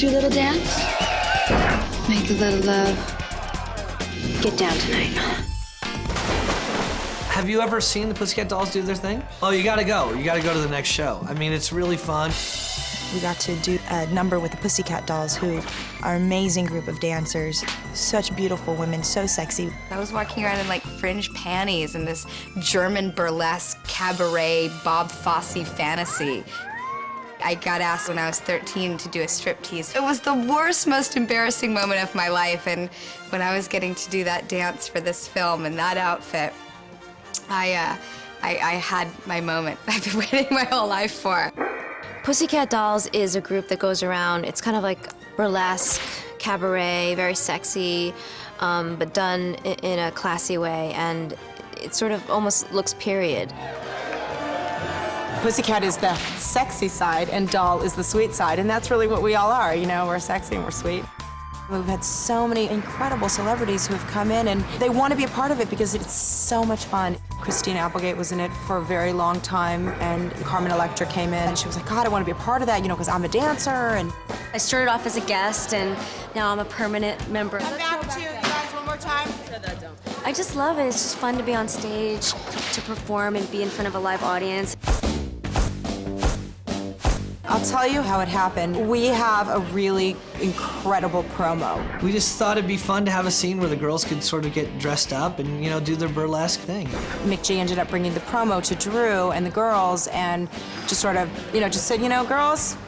Do a little dance? Make a little love. Get down tonight. Have you ever seen the Pussycat Dolls do their thing? Oh, you gotta go. You gotta go to the next show. I mean, it's really fun. We got to do a number with the Pussycat Dolls, who are an amazing group of dancers. Such beautiful women, so sexy. I was walking around in like fringe panties in this German burlesque cabaret Bob Fosse fantasy. I got asked when I was 13 to do a striptease. It was the worst, most embarrassing moment of my life, and when I was getting to do that dance for this film in that outfit, I had my moment I've been waiting my whole life for. Pussycat Dolls is a group that goes around, it's kind of like burlesque, cabaret, very sexy, but done in a classy way, and it sort of almost looks period. Pussycat is the sexy side, and Doll is the sweet side, and that's really what we all are, you know? We're sexy and we're sweet. We've had so many incredible celebrities who have come in, and they want to be a part of it because it's so much fun. Christine Applegate was in it for a very long time, and Carmen Electra came in, and she was like, God, I want to be a part of that, you know, because I'm a dancer, and... I started off as a guest, and now I'm a permanent member. Come back to you guys one more time. I just love it. It's just fun to be on stage, to perform and be in front of a live audience. I'll tell you how it happened. We have a really incredible promo. We just thought it'd be fun to have a scene where the girls could sort of get dressed up and, you know, do their burlesque thing. McG ended up bringing the promo to Drew and the girls and just sort of, you know, just said, you know, girls,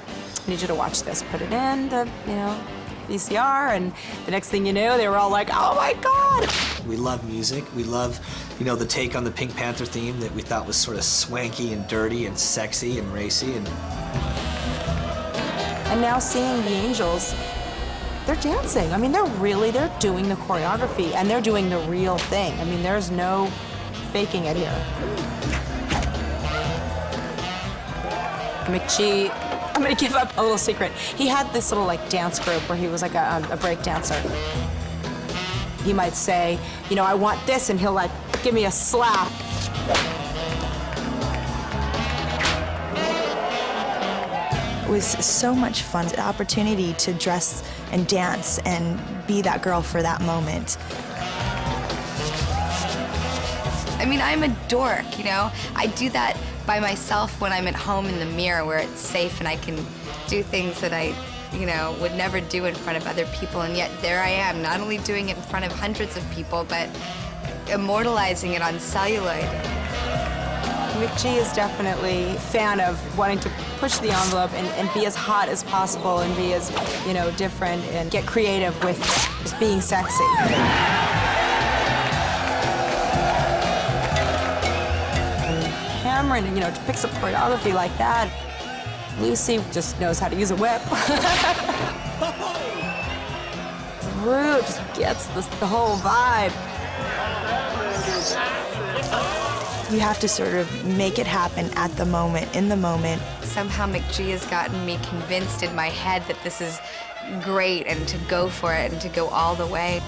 I need you to watch this. Put it in the, you know, VCR, and the next thing you knew, they were all like, oh my God! We love music. We love, you know, the take on the Pink Panther theme that we thought was sort of swanky and dirty and sexy and racy. And now seeing the Angels, they're dancing. I mean, they're doing the choreography, and they're doing the real thing. I mean, there's no faking it here. McG, I'm gonna give up a little secret. He had this little like dance group where he was like a break dancer. He might say, you know, I want this, and he'll like give me a slap. It was so much fun, the opportunity to dress and dance and be that girl for that moment. I mean, I'm a dork, you know? I do that by myself when I'm at home in the mirror where it's safe and I can do things that I, you know, would never do in front of other people, and yet there I am, not only doing it in front of hundreds of people, but immortalizing it on celluloid. McG is definitely a fan of wanting to push the envelope and be as hot as possible and be as, you know, different and get creative with just being sexy. And Cameron, you know, picks up choreography like that. Lucy just knows how to use a whip. Rue just gets the whole vibe. You have to sort of make it happen at the moment, in the moment. Somehow McG has gotten me convinced in my head that this is great and to go for it and to go all the way.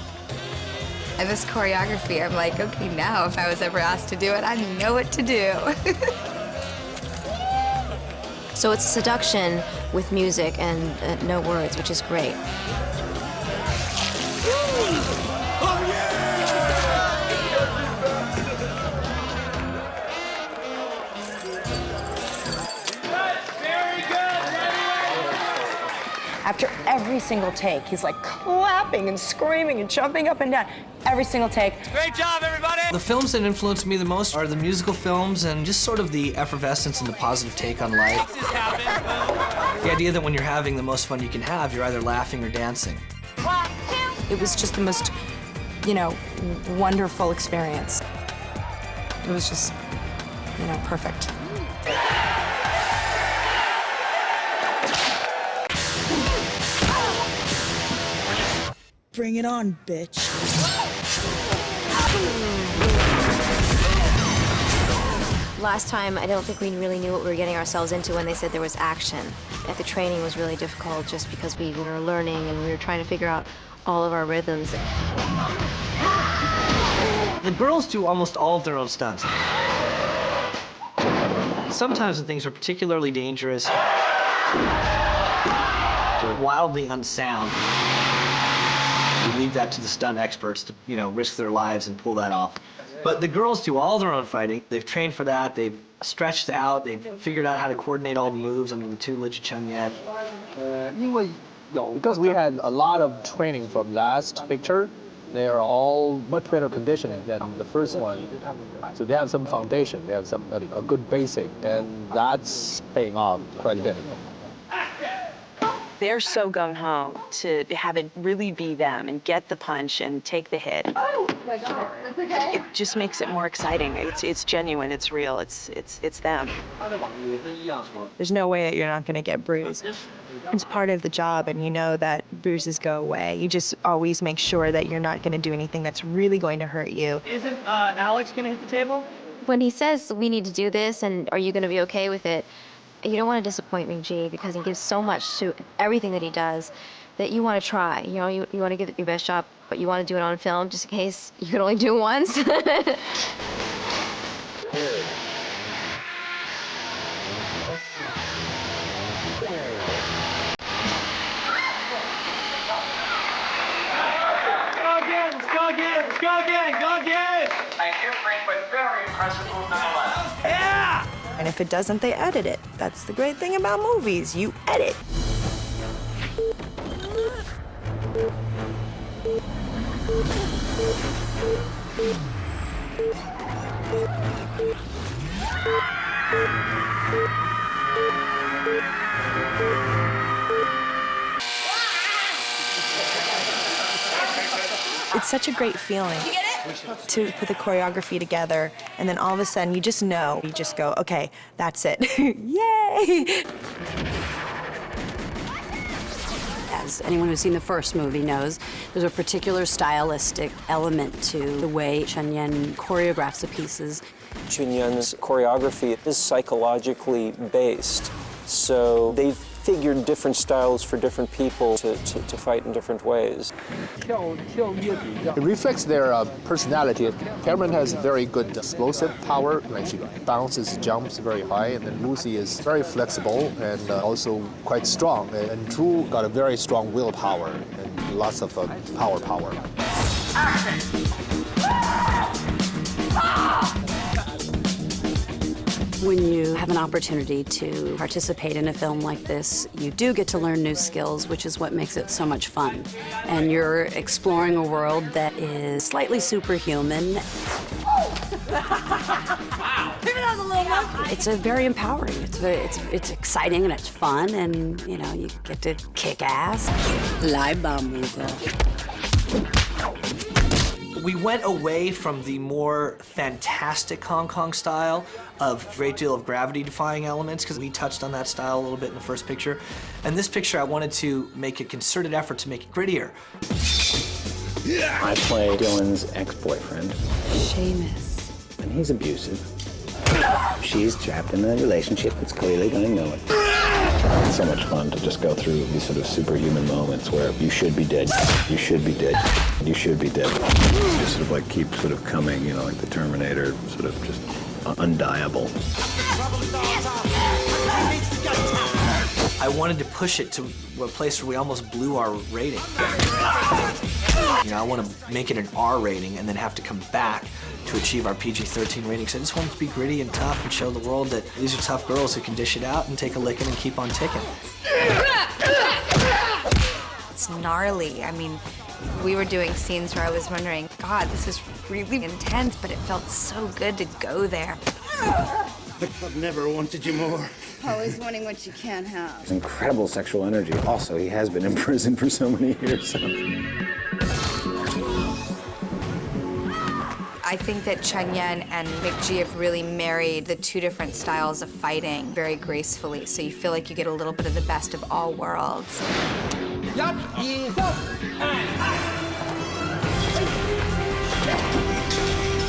And this choreography, I'm like, okay, now if I was ever asked to do it, I know what to do. So it's seduction with music and no words, which is great. After every single take, he's like clapping and screaming and jumping up and down. Every single take. Great job, everybody! The films that influence me the most are the musical films and just sort of the effervescence and the positive take on life. The idea that when you're having the most fun you can have, you're either laughing or dancing. It was just the most, you know, wonderful experience. It was just, you know, perfect. Bring it on, bitch. Last time, I don't think we really knew what we were getting ourselves into when they said there was action. The training was really difficult just because we were learning and we were trying to figure out all of our rhythms. The girls do almost all of their own stunts. Sometimes when things are particularly dangerous, are wildly unsound. We leave that to the stunt experts to, you know, risk their lives and pull that off. But the girls do all their own fighting. They've trained for that. They've stretched out. They've figured out how to coordinate all the moves. I mean, the two legit Chun-Yan. Because we had a lot of training from last picture, they are all much better conditioning than the first one. So they have some foundation, they have a good basic, and that's paying off quite a bit. They're so gung-ho to have it really be them and get the punch and take the hit. Oh my God, that's okay. It just makes it more exciting. It's genuine, it's real, it's them. There's no way that you're not gonna get bruised. It's part of the job, and you know that bruises go away. You just always make sure that you're not gonna do anything that's really going to hurt you. Isn't Alex gonna hit the table? When he says, we need to do this, and are you gonna be okay with it? You don't want to disappoint McG because he gives so much to everything that he does that you want to try. You know, you want to give it your best shot, but you want to do it on film just in case you can only do it once. Thank you, great but very impressive move nonetheless. Yeah! And if it doesn't, they edit it. That's the great thing about movies, you edit. It's such a great feeling to put the choreography together, and then all of a sudden you just know, you just go, okay, that's it. Yay! As anyone who's seen the first movie knows, there's a particular stylistic element to the way Chun-Yan choreographs the pieces. Chun-Yan's choreography is psychologically based, so they've figured different styles for different people to fight in different ways. It reflects their personality. Cameron has very good explosive power, like she bounces, jumps very high, and then Lucy is very flexible and also quite strong. And Drew got a very strong willpower and lots of power. When you have an opportunity to participate in a film like this, you do get to learn new skills, which is what makes it so much fun. And you're exploring a world that is slightly superhuman. It's a very empowering. It's exciting and it's fun, and you know you get to kick ass. We went away from the more fantastic Hong Kong style of a great deal of gravity-defying elements, because we touched on that style a little bit in the first picture. And this picture, I wanted to make a concerted effort to make it grittier. I play Dylan's ex-boyfriend. Seamus. And he's abusive. She's trapped in a relationship that's clearly going to know it. It's so much fun to just go through these sort of superhuman moments where you should be dead, you should be dead, you should be dead. You just sort of like keep sort of coming, you know, like the Terminator, sort of just undiable. I wanted to push it to a place where we almost blew our rating. You know, I want to make it an R rating and then have to come back to achieve our PG-13 rating. So I just wanted to be gritty and tough and show the world that these are tough girls who can dish it out and take a licking and keep on ticking. It's gnarly. I mean, we were doing scenes where I was wondering, God, this is really intense, but it felt so good to go there. I've never wanted you more. Always wanting what you can't have. His incredible sexual energy. Also, he has been in prison for so many years. So. I think that Chun-Yan and McG have really married the two different styles of fighting very gracefully, so you feel like you get a little bit of the best of all worlds.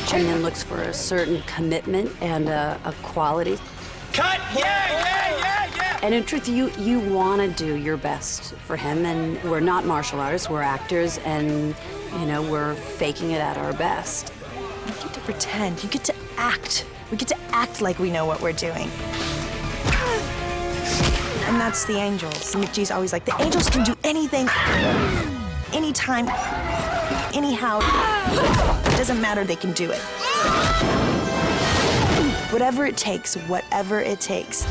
Chun-Yan looks for a certain commitment and a quality. Cut! Yeah! And in truth, you want to do your best for him, and we're not martial artists, we're actors, and you know, we're faking it at our best. You get to pretend, you get to act. We get to act like we know what we're doing. And that's the Angels. McGee's always like, the Angels can do anything, anytime, anyhow. It doesn't matter, they can do it. Whatever it takes, whatever it takes.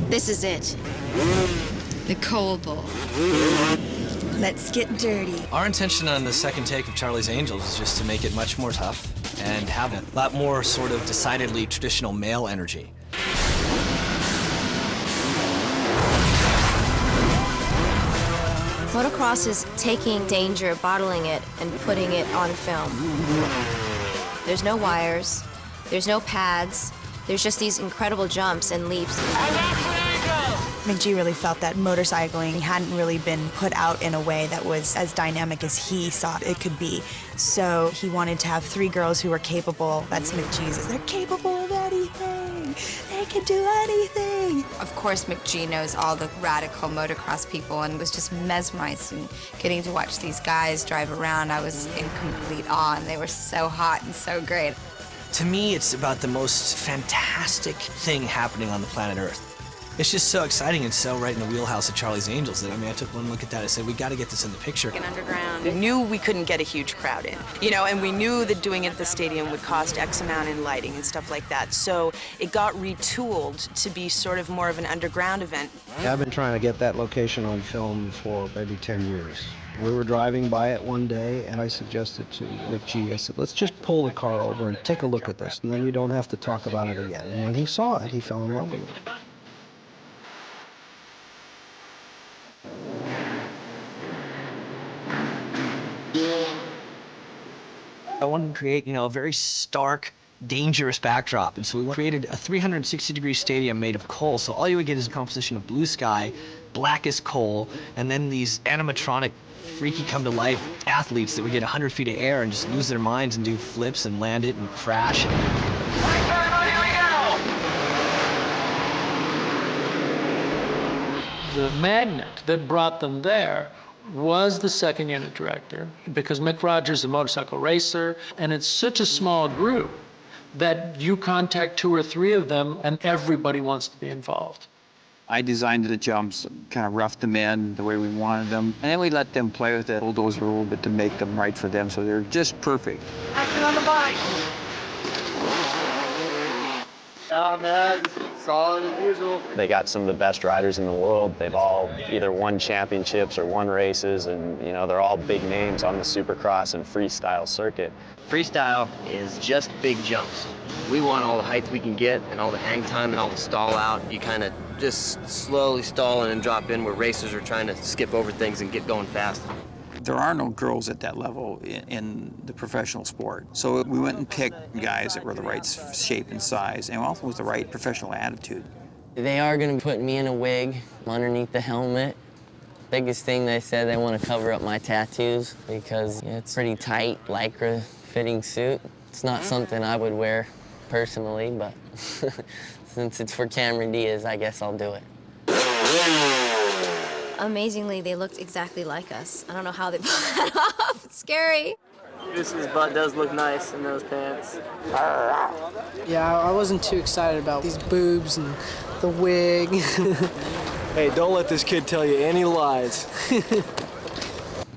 This is it. The coal bowl. Let's get dirty. Our intention on the second take of Charlie's Angels is just to make it much more tough and have a lot more sort of decidedly traditional male energy. Motocross is taking danger, bottling it, and putting it on film. There's no wires, there's no pads, there's just these incredible jumps and leaps. McGee really felt that motorcycling hadn't really been put out in a way that was as dynamic as he thought it could be. So he wanted to have 3 girls who were capable. That's McGee's. They're capable of anything. They can do anything. Of course, McGee knows all the radical motocross people and was just mesmerized and getting to watch these guys drive around. I was in complete awe, and they were so hot and so great. To me, it's about the most fantastic thing happening on the planet Earth. It's just so exciting and so right in the wheelhouse of Charlie's Angels that, I mean, I took one look at that and said, we got to get this in the picture. Underground. We knew we couldn't get a huge crowd in, you know, and we knew that doing it at the stadium would cost X amount in lighting and stuff like that. So it got retooled to be sort of more of an underground event. I've been trying to get that location on film for maybe 10 years. We were driving by it one day, and I suggested to McGee, I said, let's just pull the car over and take a look at this, and then you don't have to talk about it again. And when he saw it, he fell in love with it. I wanted to create, you know, a very stark, dangerous backdrop. And so we created a 360-degree stadium made of coal. So all you would get is a composition of blue sky, black as coal, and then these animatronic, freaky come-to-life athletes that would get 100 feet of air and just lose their minds and do flips and land it and crash. The magnet that brought them there was the second unit director, because Mick Rogers is a motorcycle racer, and it's such a small group that you contact 2 or 3 of them and everybody wants to be involved. I designed the jumps, kind of roughed them in the way we wanted them, and then we let them play with it, bulldoze a little bit to make them right for them, so they're just perfect. Action on the bike! Oh man, solid as usual. They got some of the best riders in the world. They've all either won championships or won races, and you know, they're all big names on the supercross and freestyle circuit. Freestyle is just big jumps. We want all the heights we can get and all the hang time and all the stall out. You kind of just slowly stall in and drop in where racers are trying to skip over things and get going fast. There are no girls at that level in the professional sport. So we went and picked guys that were the right shape and size, and also with the right professional attitude. They are going to put me in a wig underneath the helmet. Biggest thing they said, they want to cover up my tattoos because it's pretty tight, lycra fitting suit. It's not something I would wear personally, but since it's for Cameron Diaz, I guess I'll do it. Amazingly, they looked exactly like us. I don't know how they pulled that off. It's scary. His butt does look nice in those pants. Yeah, I wasn't too excited about these boobs and the wig. Hey, don't let this kid tell you any lies.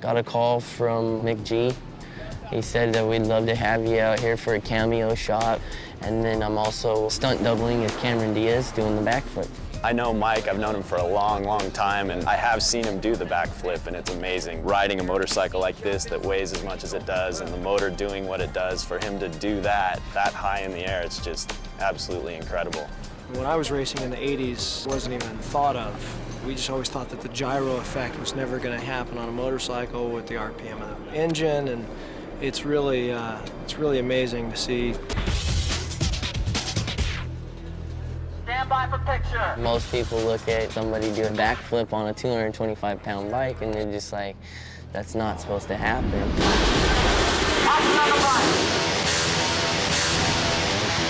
Got a call from McGee. He said that we'd love to have you out here for a cameo shot. And then I'm also stunt doubling as Cameron Diaz doing the backflip. I know Mike, I've known him for a long, long time, and I have seen him do the backflip, and it's amazing. Riding a motorcycle like this that weighs as much as it does, and the motor doing what it does, for him to do that high in the air, it's just absolutely incredible. When I was racing in the 80s, it wasn't even thought of. We just always thought that the gyro effect was never going to happen on a motorcycle with the RPM of the engine, and it's really amazing to see. Stand by for picture. Most people look at somebody do a backflip on a 225-pound bike and they're just like, that's not supposed to happen.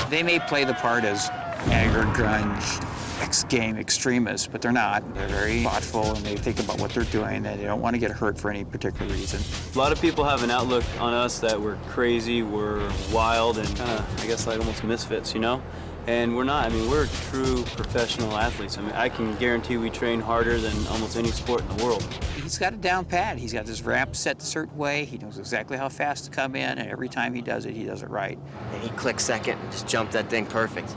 They may play the part as anger, grunge, X-game extremists, but they're not. They're very thoughtful, and they think about what they're doing, and they don't want to get hurt for any particular reason. A lot of people have an outlook on us that we're crazy, we're wild, and kind of, I guess, like almost misfits, you know? And we're not. I mean, we're true professional athletes. I mean, I can guarantee we train harder than almost any sport in the world. He's got it down pat. He's got this ramp set a certain way. He knows exactly how fast to come in, and every time he does it right. And he clicked second and just jumped that thing perfect.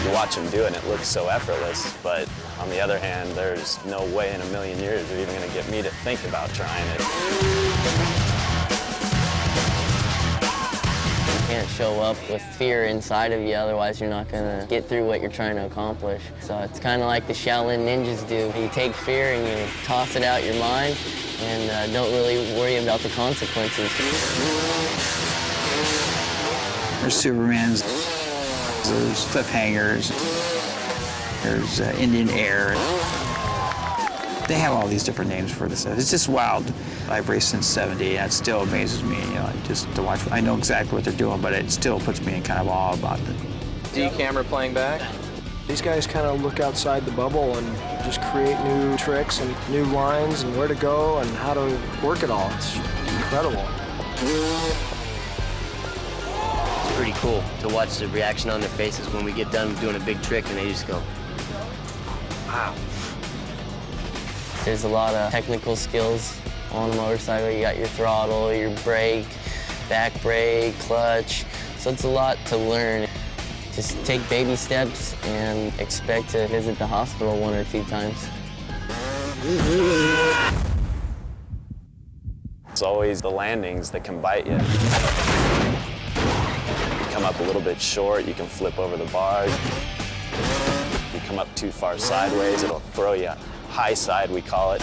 You watch him do it and it looks so effortless, but on the other hand, there's no way in a million years they're even gonna get me to think about trying it. You can't show up with fear inside of you, otherwise you're not gonna get through what you're trying to accomplish. So it's kind of like the Shaolin ninjas do. You take fear and you toss it out your mind and don't really worry about the consequences. There's Supermans, there's cliffhangers, there's Indian Air. They have all these different names for this. It's just wild. I've raced since '70, and it still amazes me, you know, just to watch. I know exactly what they're doing, but it still puts me in kind of awe about it. D-camera playing back. These guys kind of look outside the bubble and just create new tricks and new lines and where to go and how to work it all. It's incredible. It's pretty cool to watch the reaction on their faces when we get done doing a big trick and they just go, wow. There's a lot of technical skills on a motorcycle. You got your throttle, your brake, back brake, clutch. So it's a lot to learn. Just take baby steps and expect to visit the hospital 1 or 2 times. It's always the landings that can bite you. You come up a little bit short, you can flip over the bars. You come up too far sideways, it'll throw you high side, we call it.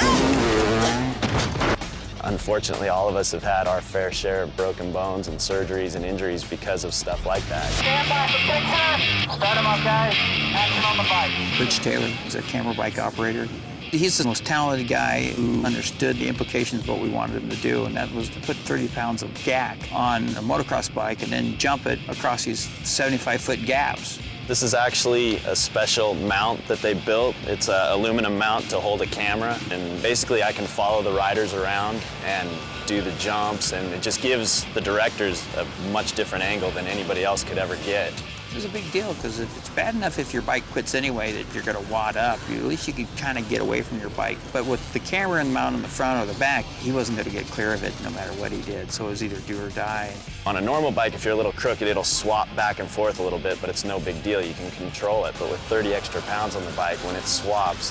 Unfortunately, all of us have had our fair share of broken bones and surgeries and injuries because of stuff like that. Stand by for picture. Start him up, guys. Action on the bike. Rich Taylor is a camera bike operator. He's the most talented guy who understood the implications of what we wanted him to do, and that was to put 30 pounds of gack on a motocross bike and then jump it across these 75-foot gaps. This is actually a special mount that they built. It's an aluminum mount to hold a camera, and basically I can follow the riders around and do the jumps, and it just gives the directors a much different angle than anybody else could ever get. It's a big deal because it's bad enough if your bike quits anyway that you're going to wad up. At least you can kind of get away from your bike. But with the camera and mount on the front or the back, he wasn't going to get clear of it no matter what he did. So it was either do or die. On a normal bike, if you're a little crooked, it'll swap back and forth a little bit, but it's no big deal. You can control it. But with 30 extra pounds on the bike, when it swaps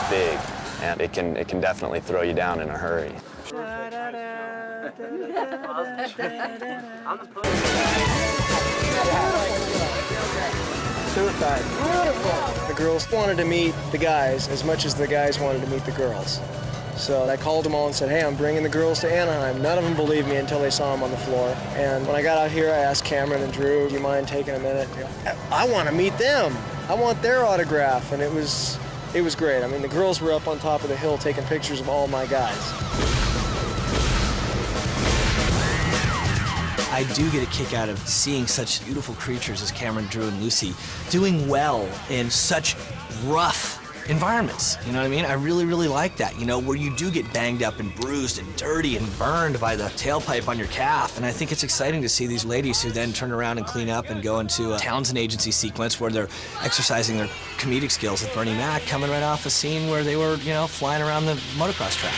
big, and it can definitely throw you down in a hurry. Suicide. The girls wanted to meet the guys as much as the guys wanted to meet the girls. So I called them all and said, hey, I'm bringing the girls to Anaheim. None of them believed me until they saw them on the floor. And when I got out here, I asked Cameron and Drew, do you mind taking a minute? I want to meet them. I want their autograph. And it was great. I mean, the girls were up on top of the hill taking pictures of all my guys. I do get a kick out of seeing such beautiful creatures as Cameron, Drew, and Lucy doing well in such rough environments. You know what I mean? I really, really like that, you know, where you do get banged up and bruised and dirty and burned by the tailpipe on your calf. And I think it's exciting to see these ladies who then turn around and clean up and go into a Townsend agency sequence where they're exercising their comedic skills with Bernie Mac, coming right off a scene where they were, you know, flying around the motocross track.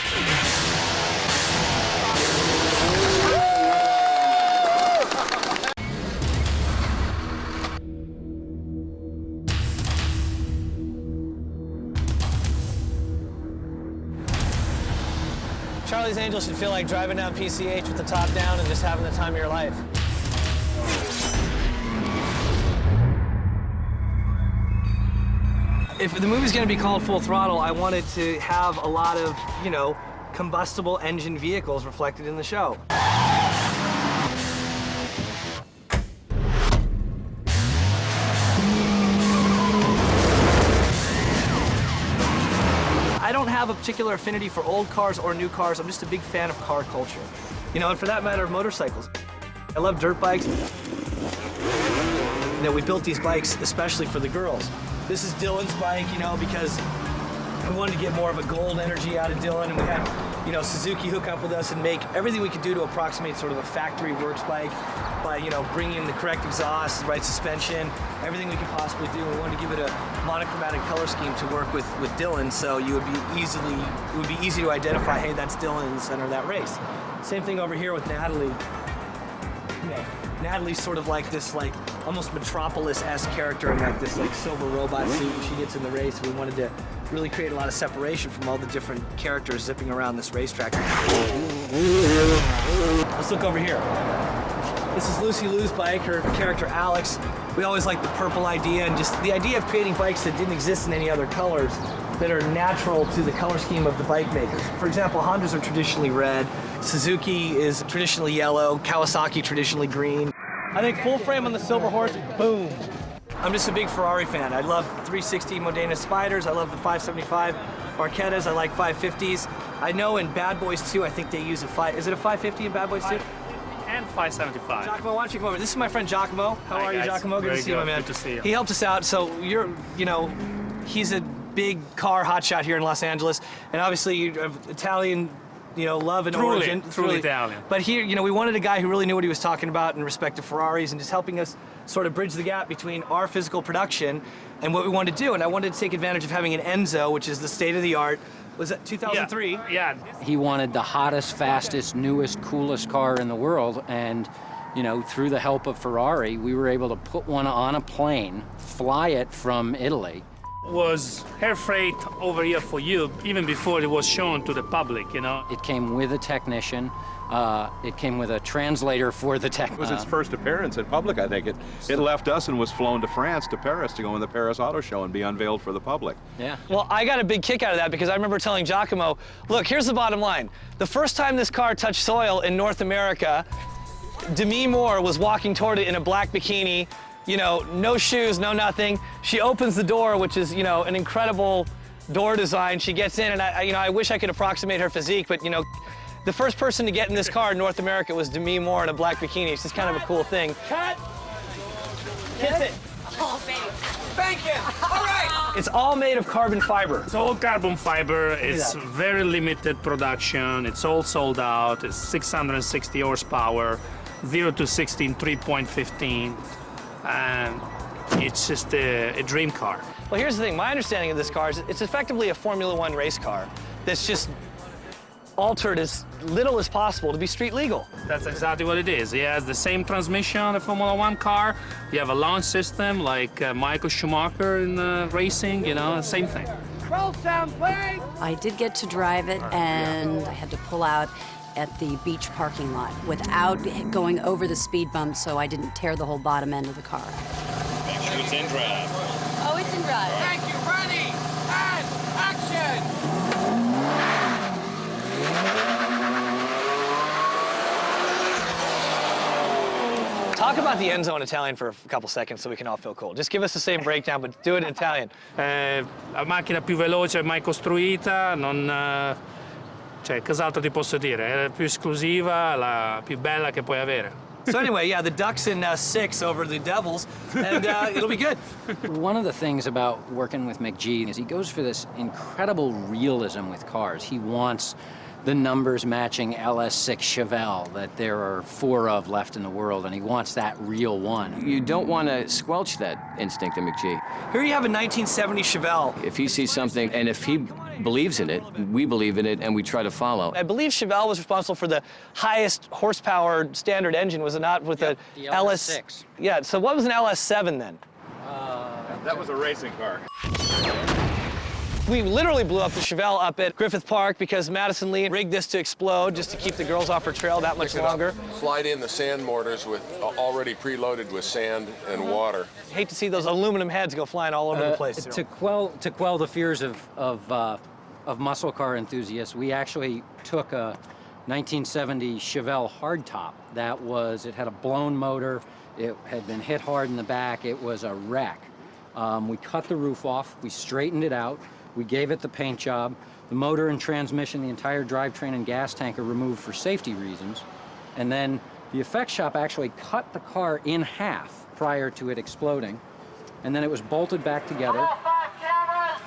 Charlie's Angels should feel like driving down PCH with the top down and just having the time of your life. If the movie's gonna be called Full Throttle, I wanted to have a lot of, you know, combustible engine vehicles reflected in the show. I don't have a particular affinity for old cars or new cars. I'm just a big fan of car culture. You know, and for that matter, of motorcycles. I love dirt bikes. You know, we built these bikes especially for the girls. This is Dylan's bike, you know, because we wanted to get more of a gold energy out of Dylan, and we had, you know, Suzuki hook up with us and make everything we could do to approximate sort of a factory works bike by, you know, bringing in the correct exhaust, the right suspension, everything we could possibly do. We wanted to give it a monochromatic color scheme to work with Dylan, so it would be easy to identify, hey, that's Dylan in the center of that race. Same thing over here with Natalie. You know, Natalie's sort of like this, like, almost Metropolis-esque character in like this like silver robot suit when she gets in the race. We wanted to really create a lot of separation from all the different characters zipping around this racetrack. Let's look over here. This is Lucy Lou's bike, her character Alex. We always liked the purple idea, and just the idea of creating bikes that didn't exist in any other colors that are natural to the color scheme of the bike makers. For example, Hondas are traditionally red, Suzuki is traditionally yellow, Kawasaki traditionally green. I think full frame on the Silver Horse, boom. I'm just a big Ferrari fan. I love 360 Modena Spiders, I love the 575 Barchettas, I like 550s. I know in Bad Boys 2, I think they use is it a 550 in Bad Boys 2? And 575. Giacomo, why don't you come over? This is my friend Giacomo. How are you, Giacomo? Good to see you, my man. Good to see you. He helped us out, so you know, he's a big car hotshot here in Los Angeles, and obviously you have Italian, you know, love and origin. Truly Italian. But here, you know, we wanted a guy who really knew what he was talking about in respect to Ferraris and just helping us sort of bridge the gap between our physical production and what we wanted to do. And I wanted to take advantage of having an Enzo, which is the state-of-the-art. Was that 2003? Yeah. He wanted the hottest, fastest, newest, coolest car in the world, and you know, through the help of Ferrari, we were able to put one on a plane, fly it from Italy. Was air freight over here for you even before it was shown to the public, you know? It came with a technician. It came with a translator for the tech. It was its first appearance in public, I think. It left us and was flown to France, to Paris, to go in the Paris Auto Show and be unveiled for the public. Yeah. Well, I got a big kick out of that because I remember telling Giacomo, look, here's the bottom line. The first time this car touched soil in North America, Demi Moore was walking toward it in a black bikini, you know, no shoes, no nothing. She opens the door, which is, you know, an incredible door design. She gets in, and I wish I could approximate her physique, but, you know, the first person to get in this car in North America was Demi Moore in a black bikini. It's just kind of a cool thing. Cut! Kiss it. Oh, baby. Thank you. All right. It's all made of carbon fiber. It's all carbon fiber. It's very limited production. It's all sold out. It's 660 horsepower, 0 to 60 in 3.15. And it's just a dream car. Well, here's the thing. My understanding of this car is it's effectively a Formula One race car that's just altered as little as possible to be street legal. That's exactly what it is. It has the same transmission on a Formula One car. You have a launch system like Michael Schumacher in racing, you know, same thing. Roll sound, please! I did get to drive it, and I had to pull out at the beach parking lot without going over the speed bump, so I didn't tear the whole bottom end of the car. Make sure it's in drive. Oh, it's in drive. Thank you. Ready and action! Talk about the Enzo in Italian for a couple seconds so we can all feel cool. Just give us the same breakdown, but do it in Italian. La macchina più veloce mai costruita, non... Cioè, cos'altro ti posso dire? È la più esclusiva, la più bella che puoi avere. So anyway, yeah, the Ducks in 6 over the Devils, and it'll be good. One of the things about working with McG is he goes for this incredible realism with cars. He wants the numbers matching LS6 Chevelle that there are 4 of left in the world, and he wants that real one. You don't want to squelch that instinct in McG. Here you have a 1970 Chevelle. If he sees something, and if he believes in it, we believe in it, and we try to follow. I believe Chevelle was responsible for the highest horsepower standard engine, was it not, with the LS6. Yeah, so what was an LS7 then? That was a racing car. We literally blew up the Chevelle up at Griffith Park because Madison Lee rigged this to explode just to keep the girls off her trail that much longer. Slide in the sand mortars with already preloaded with sand and water. Hate to see those aluminum heads go flying all over the place. To quell the fears of muscle car enthusiasts, we actually took a 1970 Chevelle hardtop. It had a blown motor. It had been hit hard in the back. It was a wreck. We cut the roof off. We straightened it out. We gave it the paint job. The motor and transmission, the entire drivetrain and gas tank are removed for safety reasons. And then the effects shop actually cut the car in half prior to it exploding. And then it was bolted back together. All 5 cameras.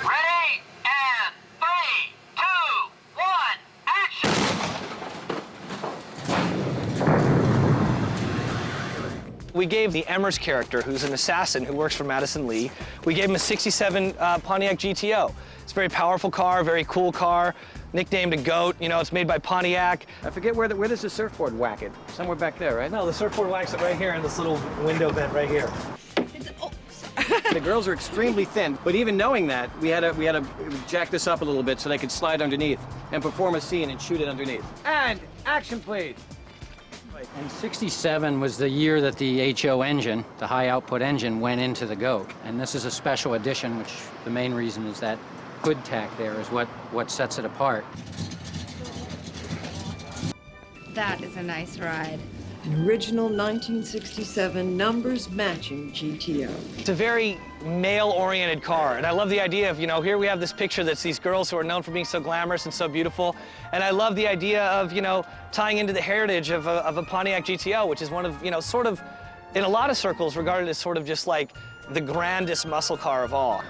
Ready, and 3, 2, 1, action! We gave the Emmers character, who's an assassin who works for Madison Lee, we gave him a 67 Pontiac GTO. It's a very powerful car, very cool car, nicknamed a GOAT. You know, it's made by Pontiac. I forget where does the surfboard whack it? Somewhere back there, right? No, the surfboard whacks it right here in this little window vent right here. The girls are extremely thin, but even knowing that, we had to jack this up a little bit so they could slide underneath and perform a scene and shoot it underneath. And action, please. And 67 was the year that the HO engine, the high output engine, went into the GOAT. And this is a special edition, which the main reason is that hood tack there is what sets it apart. That is a nice ride. An original 1967 numbers matching GTO. It's a very male-oriented car, and I love the idea of, you know, here we have this picture that's these girls who are known for being so glamorous and so beautiful, and I love the idea of, you know, tying into the heritage of a Pontiac GTO, which is one of, you know, sort of, in a lot of circles, regarded as sort of just like the grandest muscle car of all.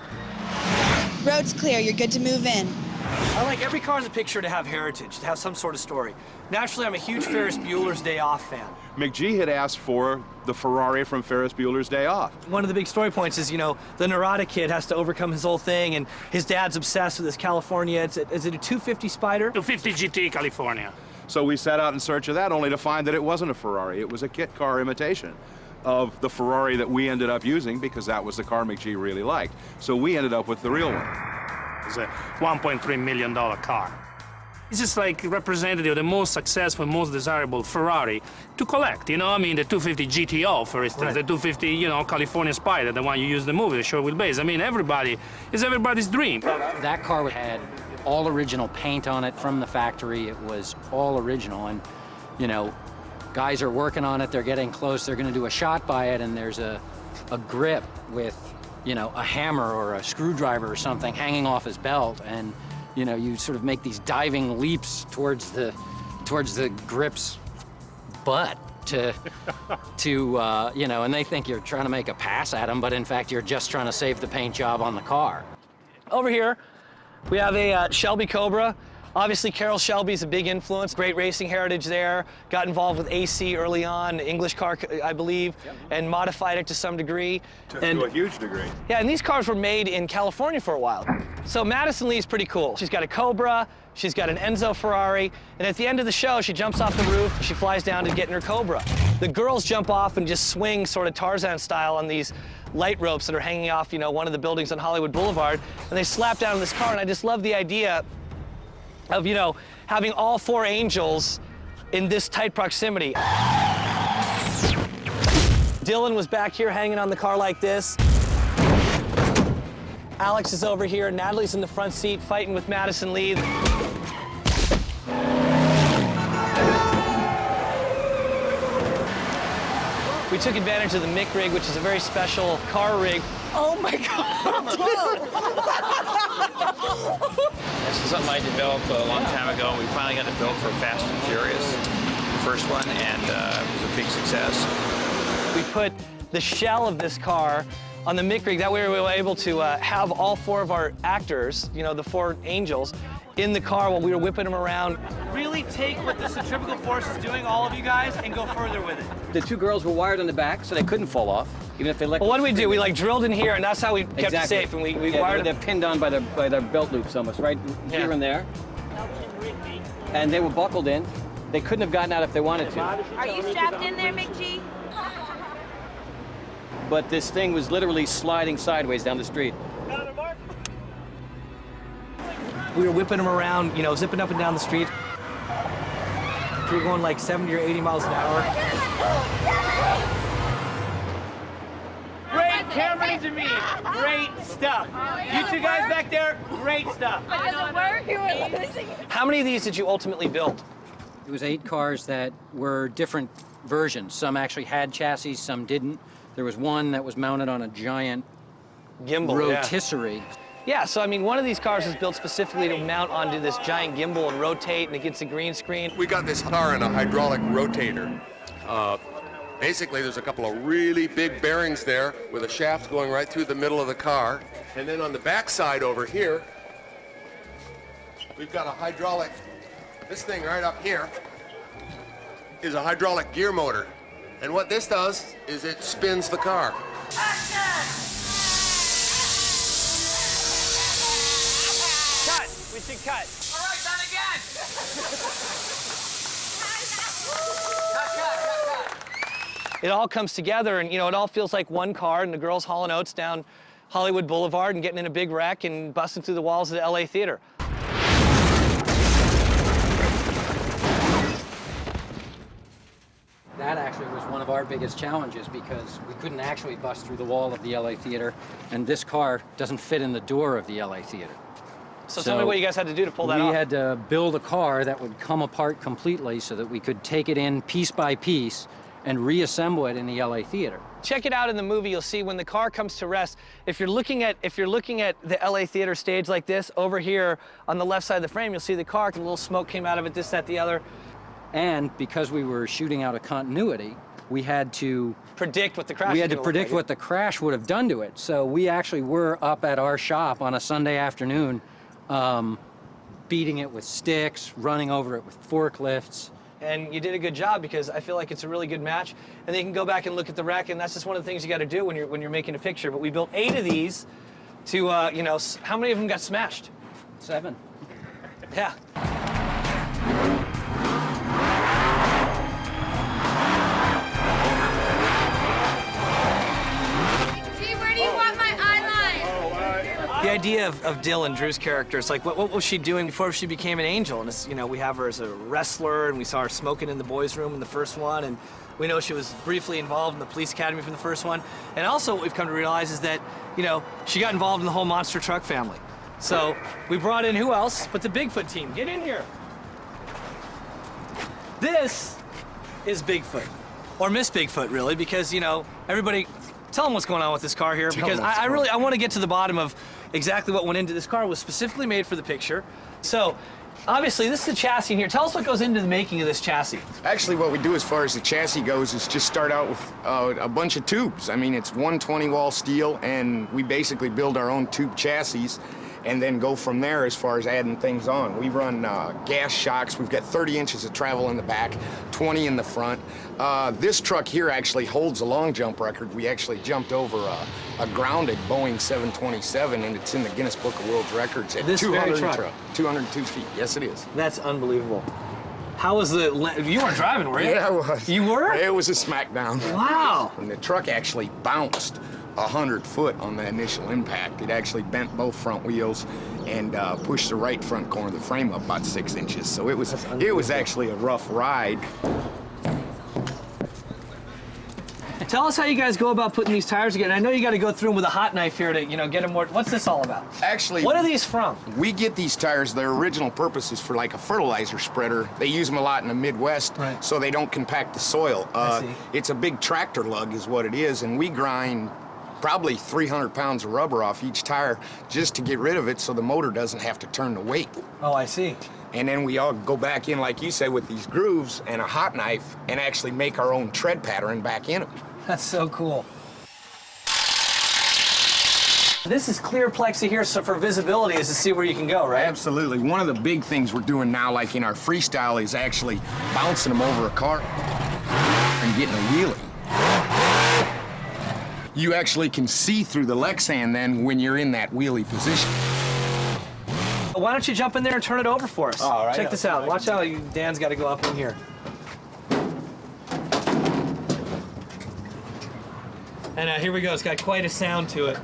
Road's clear, you're good to move in. I like every car in the picture to have heritage, to have some sort of story. Naturally, I'm a huge Ferris Bueller's Day Off fan. McGee had asked for the Ferrari from Ferris Bueller's Day Off. One of the big story points is, you know, the neurotic kid has to overcome his whole thing, and his dad's obsessed with this California. Is it a 250 Spider? 250 GT California. So we set out in search of that, only to find that it wasn't a Ferrari. It was a kit car imitation of the Ferrari that we ended up using because that was the car McGee really liked. So we ended up with the real one. It's a $1.3 million car. It's just like representative of the most successful, most desirable Ferrari to collect, you know? I mean, the 250 GTO, for instance, the 250, you know, California Spider, the one you use in the movie, the short wheelbase. I mean, it's everybody's dream. That car had all original paint on it from the factory. It was all original, and, you know, guys are working on it, they're getting close, they're gonna do a shot by it, and there's a grip with, you know, a hammer or a screwdriver or something hanging off his belt, and, you know, you sort of make these diving leaps towards the grip's butt to you know, and they think you're trying to make a pass at him, but in fact, you're just trying to save the paint job on the car. Over here, we have a Shelby Cobra. Obviously, Carroll Shelby's a big influence, great racing heritage there. Got involved with AC early on, English car, I believe, and modified it to some degree. To a huge degree. Yeah, and these cars were made in California for a while. So Madison Lee's pretty cool. She's got a Cobra, she's got an Enzo Ferrari, and at the end of the show, she jumps off the roof, she flies down to get in her Cobra. The girls jump off and just swing sort of Tarzan style on these light ropes that are hanging off, you know, one of the buildings on Hollywood Boulevard, and they slap down in this car, and I just love the idea of, you know, having all 4 angels in this tight proximity. Dylan was back here hanging on the car like this. Alex is over here, Natalie's in the front seat fighting with Madison Lee. We took advantage of the Mick rig, which is a very special car rig. Oh my God, This is something I developed a long time ago. We finally got it built for Fast and Furious, the first one, and it was a big success. We put the shell of this car on the Mick rig. That way we were able to have all 4 of our actors, you know, the 4 angels, in the car while we were whipping them around. Really take what the centrifugal force is doing, all of you guys, and go further with it. The 2 girls were wired on the back, so they couldn't fall off, even if they let. Well, what did we do? We like drilled in here, and that's how we kept it safe. And we wired them. They're pinned on by their belt loops almost, right here and there. And they were buckled in. They couldn't have gotten out if they wanted to. Are you strapped in there, McG? But this thing was literally sliding sideways down the street. We were whipping them around, you know, zipping up and down the street. We were going like 70 or 80 miles an hour. Great camera to me. Great stuff. You 2 guys back there, great stuff. It doesn't work. You were losing. How many of these did you ultimately build? It was 8 cars that were different versions. Some actually had chassis, some didn't. There was one that was mounted on a giant gimbal rotisserie. Yeah, so I mean, one of these cars is built specifically to mount onto this giant gimbal and rotate, and it gets a green screen. We got this car in a hydraulic rotator. Basically, there's a couple of really big bearings there with a shaft going right through the middle of the car. And then on the back side over here, we've got a hydraulic, this thing right up here is a hydraulic gear motor. And what this does is it spins the car. Cut. We should cut. All right, done again. It all comes together, and you know, it all feels like one car, and the girls hauling oats down Hollywood Boulevard and getting in a big wreck and busting through the walls of the LA theater. That actually was one of our biggest challenges because we couldn't actually bust through the wall of the LA theater, and this car doesn't fit in the door of the LA theater. So tell me what you guys had to do to pull that off. We had to build a car that would come apart completely so that we could take it in piece by piece and reassemble it in the LA theater. Check it out in the movie. You'll see when the car comes to rest. If you're looking at the LA theater stage like this, over here on the left side of the frame, you'll see the car. A little smoke came out of it, this, that, the other. And because we were shooting out of continuity, we had to predict what the crash. We had to predict what the crash would have done to it. So we actually were up at our shop on a Sunday afternoon, beating it with sticks, running over it with forklifts. And you did a good job because I feel like it's a really good match. And then you can go back and look at the wreck, and that's just one of the things you got to do when you're making a picture. But we built 8 of these to, you know, how many of them got smashed? 7. Yeah. The idea of Dylan, Drew's character, it's like, what was she doing before she became an angel? And it's, you know, we have her as a wrestler, and we saw her smoking in the boys' room in the first one, and we know she was briefly involved in the police academy from the first one. And also what we've come to realize is that, you know, she got involved in the whole monster truck family. So we brought in who else but the Bigfoot team. Get in here. This is Bigfoot, or Miss Bigfoot, really, because, you know, everybody, tell them what's going on with this car here, because I want to get to the bottom of exactly what went into this car. It was specifically made for the picture. So, obviously, this is the chassis in here. Tell us what goes into the making of this chassis. Actually, what we do as far as the chassis goes is just start out with a bunch of tubes. I mean, it's 120-wall steel, and we basically build our own tube chassis and then go from there as far as adding things on. We run gas shocks. We've got 30 inches of travel in the back, 20 in the front. This truck here actually holds a long jump record. We actually jumped over a grounded Boeing 727, and it's in the Guinness Book of World Records at 202 feet. Yes, it is. That's unbelievable. How was the... You weren't driving, were you? Yeah, I was. You were? It was a smackdown. Wow. And the truck actually bounced 100 foot on the initial impact. It actually bent both front wheels and pushed the right front corner of the frame up about 6 inches. So it was actually a rough ride. Tell us how you guys go about putting these tires together. I know you got to go through them with a hot knife here to, you know, get them more. What's this all about? Actually, what are these from? We get these tires. Their original purpose is for like a fertilizer spreader. They use them a lot in the Midwest, so they don't compact the soil. I see. It's a big tractor lug, is what it is, and we grind probably 300 pounds of rubber off each tire just to get rid of it, so the motor doesn't have to turn the weight. Oh, I see. And then we all go back in, like you said, with these grooves and a hot knife, and actually make our own tread pattern back in them. That's so cool. This is clear plexi here, so for visibility is to see where you can go, right? Absolutely. One of the big things we're doing now, like in our freestyle, is actually bouncing them over a car and getting a wheelie. You actually can see through the Lexan then when you're in that wheelie position. Why don't you jump in there and turn it over for us? All right. Check this out. Watch how Dan's got to go up in here. And here we go. It's got quite a sound to it.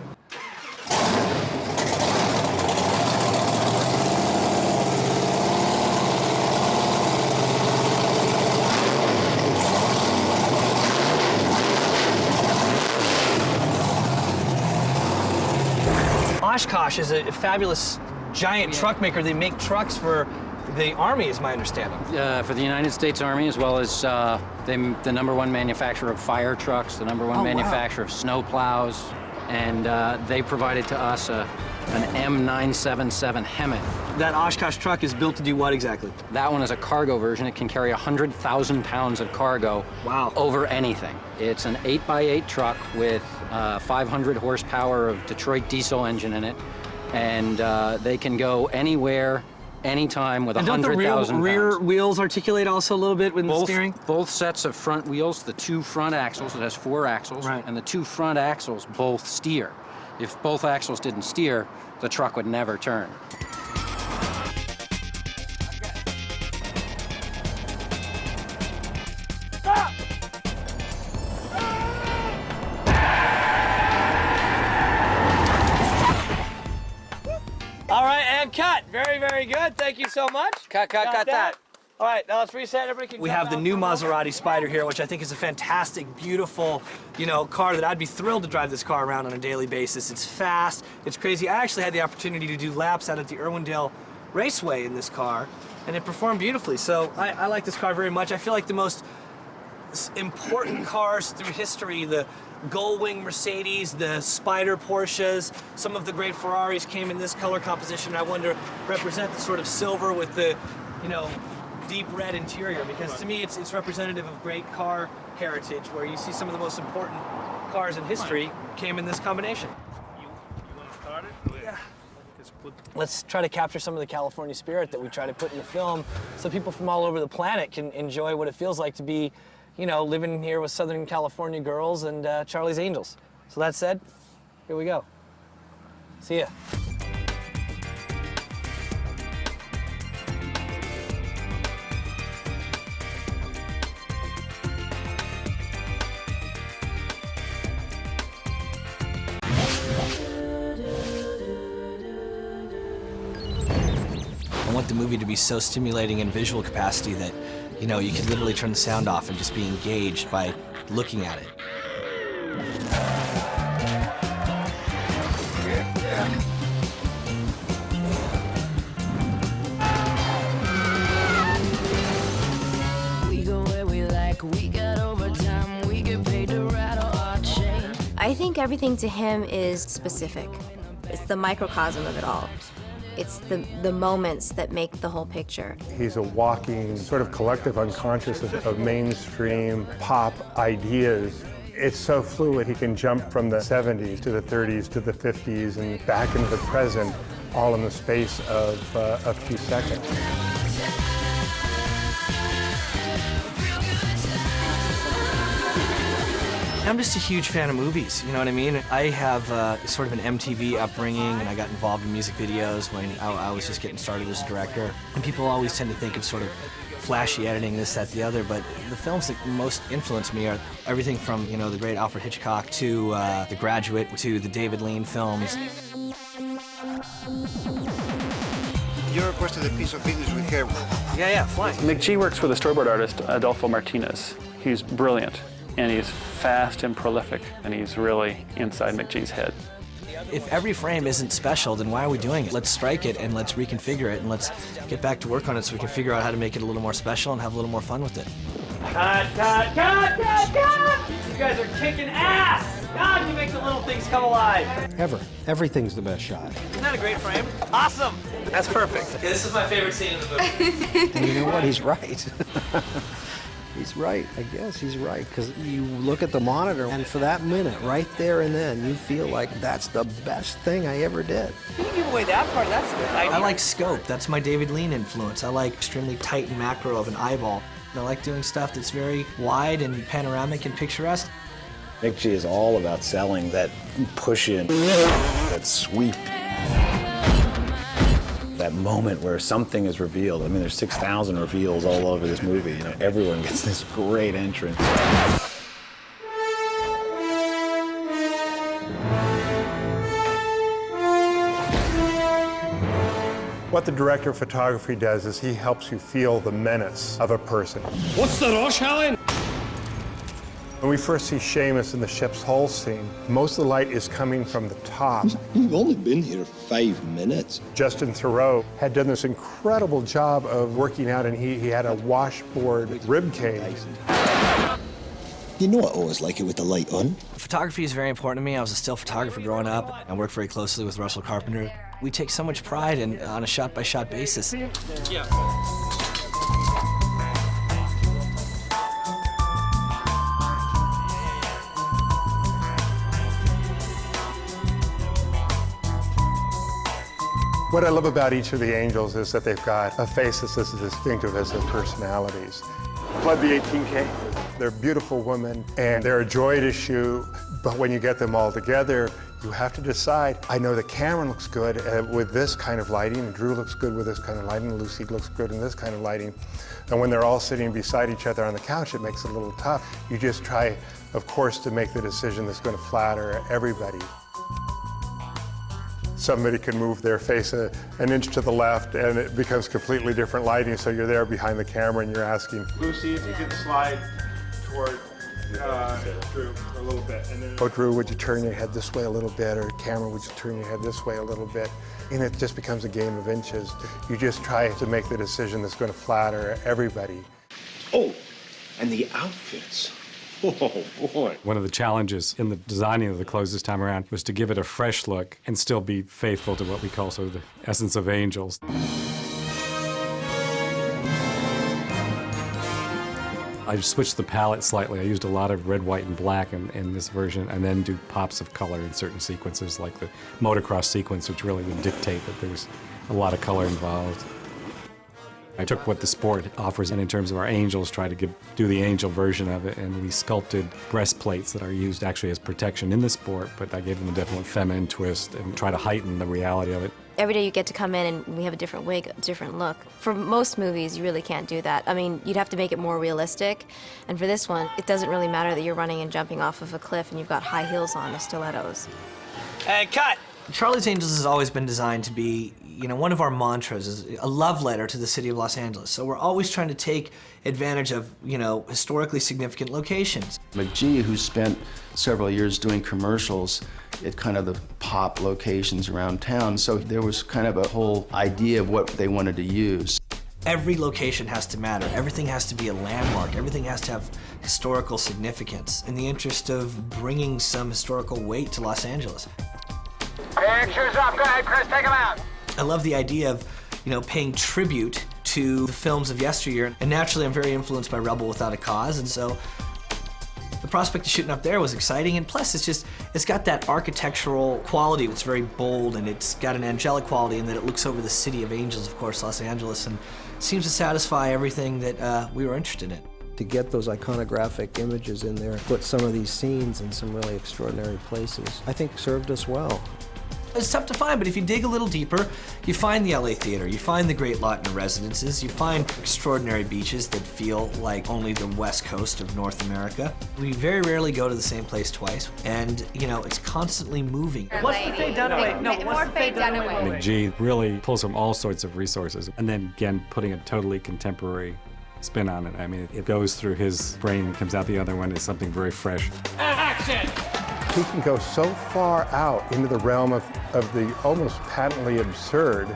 Oshkosh is a fabulous giant truck maker. They make trucks for the Army, is my understanding. For the United States Army, as well as the #1 manufacturer of fire trucks, the #1 manufacturer of snow plows, and they provided to us a an M977 Hemet. That Oshkosh truck is built to do what exactly? That one is a cargo version. It can carry 100,000 pounds of cargo over anything. It's an 8x8 truck with 500 horsepower of Detroit diesel engine in it, and they can go anywhere, anytime with 100,000 pounds. Don't the rear wheels articulate also a little bit with the steering? Both sets of front wheels, the two front axles, it has 4 axles, and the 2 front axles both steer. If both axles didn't steer, the truck would never turn. All right, and cut. Very, very good. Thank you so much. Cut that. All right, now let's reset. Everybody can. We have the new Maserati Spider here, which I think is a fantastic, beautiful, car that I'd be thrilled to drive this car around on a daily basis. It's fast. It's crazy. I actually had the opportunity to do laps out at the Irwindale Raceway in this car, and it performed beautifully. So I like this car very much. I feel like the most important cars through history, the Gullwing Mercedes, the Spider Porsches, some of the great Ferraris came in this color composition. I wonder, represent the sort of silver with the, deep red interior, because to me it's representative of great car heritage, where you see some of the most important cars in history came in this combination. You want to start it? Yeah. Let's try to capture some of the California spirit that we try to put in the film, so people from all over the planet can enjoy what it feels like to be, living here with Southern California girls and Charlie's Angels. So that said, here we go. See ya. I want the movie to be so stimulating in visual capacity that, you can literally turn the sound off and just be engaged by looking at it. We go where we like, we got overtime, we get paid to rattle our chain. I think everything to him is specific. It's the microcosm of it all. It's the moments that make the whole picture. He's a walking sort of collective unconscious of mainstream pop ideas. It's so fluid, he can jump from the 70s to the 30s to the 50s and back into the present, all in the space of a few seconds. I'm just a huge fan of movies, you know what I mean? I have sort of an MTV upbringing, and I got involved in music videos when I was just getting started as a director. And people always tend to think of sort of flashy editing, this, that, the other, but the films that most influenced me are everything from, the great Alfred Hitchcock to The Graduate to the David Lean films. You requested a piece of business with him. Yeah, fine. McG works with a storyboard artist, Adolfo Martinez. He's brilliant, and he's fast and prolific, and he's really inside McG's head. If every frame isn't special, then why are we doing it? Let's strike it and let's reconfigure it and let's get back to work on it so we can figure out how to make it a little more special and have a little more fun with it. Cut! You guys are kicking ass! God, you make the little things come alive! Everything's the best shot. Isn't that a great frame? Awesome! That's perfect. Okay, this is my favorite scene in the movie. And you know what? He's right. He's right. I guess he's right, because you look at the monitor, and for that minute, right there and then, you feel like that's the best thing I ever did. You can give away that part. That's good. I like scope. That's my David Lean influence. I like extremely tight and macro of an eyeball. I like doing stuff that's very wide and panoramic and picturesque. McG is all about selling that push in, that sweep. That moment where something is revealed. I mean, there's 6,000 reveals all over this movie. Everyone gets this great entrance. What the director of photography does is he helps you feel the menace of a person. What's the rush, Helen? When we first see Seamus in the ship's hull scene, most of the light is coming from the top. We've only been here 5 minutes. Justin Theroux had done this incredible job of working out, and he had a washboard rib cage. You know I always like it with the light on. Photography is very important to me. I was a still photographer growing up. I worked very closely with Russell Carpenter. We take so much pride on a shot-by-shot basis. Yeah. What I love about each of the angels is that they've got a face that's as distinctive as their personalities. Flood the 18K. They're beautiful women, and they're a joy to shoot, but when you get them all together, you have to decide. I know that Cameron looks good with this kind of lighting, and Drew looks good with this kind of lighting, and Lucy looks good in this kind of lighting. And when they're all sitting beside each other on the couch, it makes it a little tough. You just try, of course, to make the decision that's going to flatter everybody. Somebody can move their face an inch to the left and it becomes completely different lighting, so you're there behind the camera and you're asking, Lucy, if you could slide toward Drew a little bit. And then, oh, Drew, would you turn your head this way a little bit? Or Cameron, would you turn your head this way a little bit? And it just becomes a game of inches. You just try to make the decision that's going to flatter everybody. Oh, and the outfits. Oh, boy. One of the challenges in the designing of the clothes this time around was to give it a fresh look and still be faithful to what we call sort of the essence of angels. I switched the palette slightly. I used a lot of red, white, and black in this version, and then do pops of color in certain sequences, like the motocross sequence, which really would dictate that there was a lot of color involved. I took what the sport offers, and in terms of our angels, tried to do the angel version of it, and we sculpted breastplates that are used actually as protection in the sport, but I gave them a definite feminine twist and try to heighten the reality of it. Every day you get to come in and we have a different wig, a different look. For most movies, you really can't do that. I mean, you'd have to make it more realistic, and for this one, it doesn't really matter that you're running and jumping off of a cliff and you've got high heels on, or stilettos. And cut! Charlie's Angels has always been designed to be, you know, one of our mantras is a love letter to the city of Los Angeles. So we're always trying to take advantage of, you know, historically significant locations. McG, who spent several years doing commercials at kind of the pop locations around town, so there was kind of a whole idea of what they wanted to use. Every location has to matter. Everything has to be a landmark. Everything has to have historical significance in the interest of bringing some historical weight to Los Angeles. Pictures up. Go ahead, Chris. Take them out. I love the idea of, you know, paying tribute to the films of yesteryear, and naturally I'm very influenced by Rebel Without a Cause, and so the prospect of shooting up there was exciting, and plus it's got that architectural quality. It's very bold, and it's got an angelic quality in that it looks over the city of angels, of course, Los Angeles, and seems to satisfy everything that we were interested in. To get those iconographic images in there, put some of these scenes in some really extraordinary places, I think served us well. It's tough to find, but if you dig a little deeper, you find the LA Theater, you find the great Latin residences, you find extraordinary beaches that feel like only the west coast of North America. We very rarely go to the same place twice, and, you know, it's constantly moving. What's the Faye Dunaway? No, what's the Faye Dunaway? McG really pulls from all sorts of resources, and then again, putting a totally contemporary spin on it. I mean, it goes through his brain and comes out the other one as something very fresh. Action! He can go so far out into the realm of the almost patently absurd,